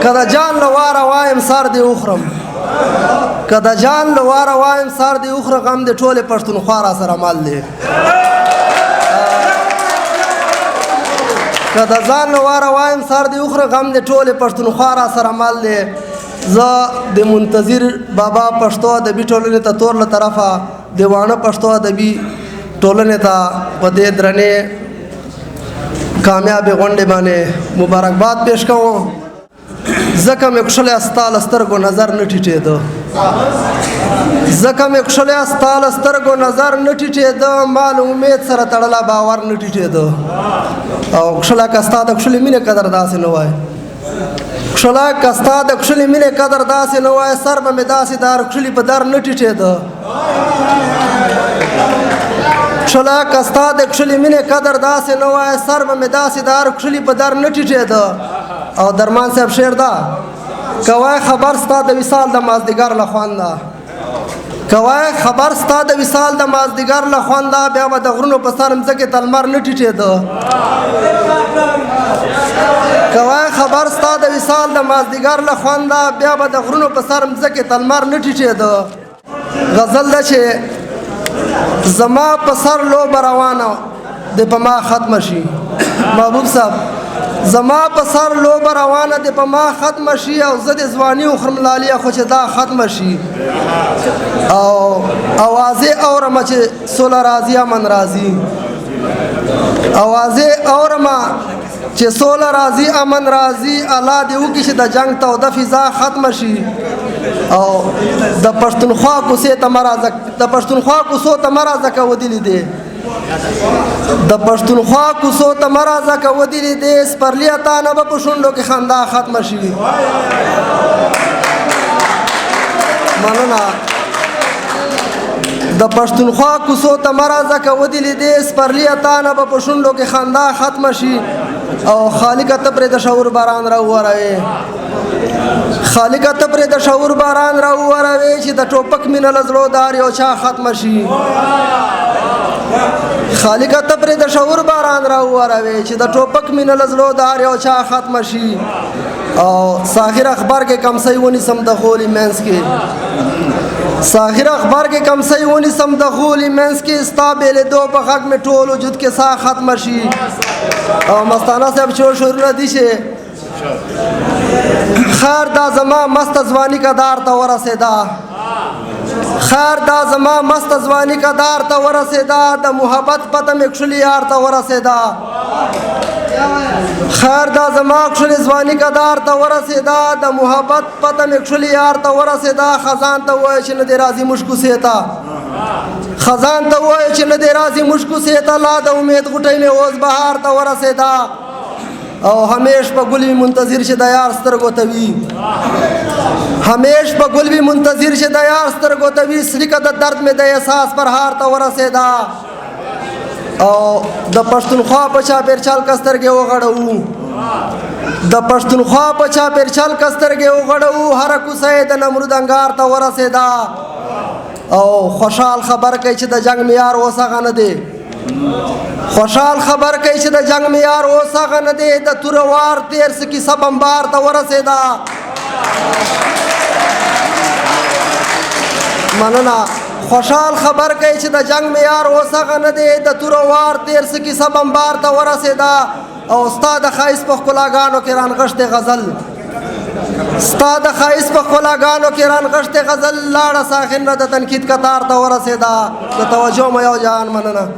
کدا جان لواره وایم سر دی اخرم کدا جان لواره وایم سر دی اخره غم دی ټولې پښتونخوا را سره مل دی کدا ځان لواره وایم سر دی اخره غم دی ټولې پښتونخوا را سره مل دی زه د منتظر بابا پښتو ادبي ټولنې ته تور له طرفه دیوانه پښتو ادبي ټولنې ته په دې درنې کامیابې غونډې باندې مبارکباد پیش کوم ځکه مې کښلی ستا له سترګو نظر نه ټیټېده ځکه مې کښلی ستا له سترګو نظر نه ټیټېده ما له امید سره تړلی باور نه ټیټېده او کښلی که ستا د کښلې مینې قدر داسې نه وای کښلی که ستا د کښلې مینې قدر داسې نه وای سر به مې داسې د هر کښلي په در نه ټیټېده کښلی که ستا د کښلې مینې قدر داسې نه وای سر به مې داسې د هر کښلي په در نه ټیټېده او درمان صاحب شعر ده کوای خبر ستا د وصال د مازدیګر له خونده کوای خبر ستا د وصال د مازدیګر له خونده بیا به د غرونو په سر مځکې ته لمر نه ټیټېده کوای خبر ستا د وصال د مازدیګر له خونده بیا به د غرونو په سر مځکې ته لمر نه ټیټېده غزل ده چې زما په سر لوبه روانه د په ما ختمه شي محبوب صاحب زما په سر لوبه روانه د په ما ختمه شي او زه د ځواني وخورم لالیه خو چې دا ختمه شي او اوازې اورمه چې سوله راځي امن راځي اوازې اورمه چې سوله راځي امن راځي الله دې وکړي چې د جنګ توده فضا ختمه شي او د پښتونخوا کوڅې ته مه راځه د پښتونخوا کوڅو ته مه راځه که ودلي دی د پښتونخوا کوڅو ته مه راځه که ودلي دی سپرلیه تا نه به په شونډو کې خندا ختمه شي مننه د پښتونخوا کوڅو ته مه راځه که ودلي دی سپرلیه تا نه به په شونډو کې خندا ختمه شي او خالقه ته پرې د شعور باران راووروې خالقه ته پرې د شعور باران راووروې چې د ټوپک مینه له زړو د هر یو چا ختمه شي خالقه ته پرې د شعور باران راووروې چې د ټوپک مینه له زړو د هر یو چا ختمه شي او ساحر اخبار کې کمسۍ ونیسم د غولي منځ کې ساحر اخبار کې کمسۍ ونیسم د غولي منځ کې ستا بېلېدو په غږ مې ټول وجود کې ساه ختمه شي او مستانه صاحب چې شعرونه دي چې خیر دا زما مست ځواني کدار ته ورسېده خیر دا زما مست ځواني کدار ته ورسېده د محبت پته مې کښلي یار ته ورسېده خیر دا زما کښلي ځواني کدار ته ورسېده د محبت پته مې کښلي یار ته ورسېده خزان ته ووایه چې نه دې راځي موږ کوڅې ته خزان ته ووایه چې نه دې راځي موږ کوڅې ته لا د امید غوټۍ مې اوس بهار ته ورسېده او همیش په ګل وي منتظر چې د یار سترګو ته وي همیش په ګل وي منتظر چې د یار سترګو ته وي سلیکه د درد مې د احساس پرهار ته ورسېده او د پښتونخوا په چاپېرچال که سترګې وغړوو د پښتونخوا په چاپېرچال که سترګې وغړوو هره کوڅه یې د نمرود انګار ته ورسېده او خوشحال خبر کوي چې د جنګ معیار اوس هغه نه دی خوشحال خبر کوي چې د جنگ معیار اوس هغه نه دی د توره وار تېر څه کیسه بمبار ته ورسېده مننه خوشحال خبر کوي چې د جنگ معیار اوس هغه نه دی د توره وار تېر څه کیسه بمبار ته ورسېده او ستا د ښایست په ښکلاګانو کې رانغښتې غزل ستا د ښایست په ښکلاګانو کې رانغښتې غزل لاړه ساخن نه د تنقید کتار ته ورسېده د توجه مو یو جهان مننه